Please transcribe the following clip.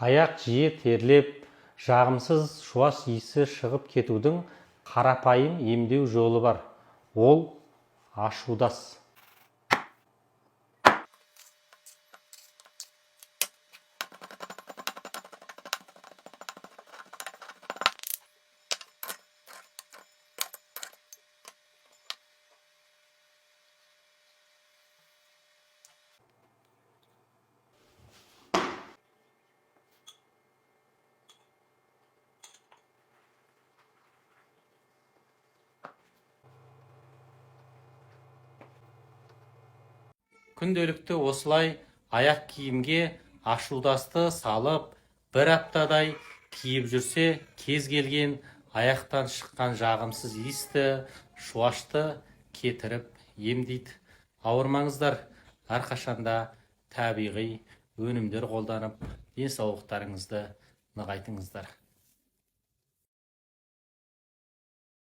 Аяқ жиі терлеп, жағымсыз шуас иісі шығып кетудің қарапайым емдеу жолы бар. Ол ашудас. Күнделікті осылай аяқ киімге ашудасты салып, бір аптадай киіп жүрсе, кез келген аяқтан шыққан жағымсыз иісті, шуашты кетіріп емдейді. Ауырмаңыздар, әрқашанда табиғи өнімдер қолданып, денсаулықтарыңызды нығайтыңыздар.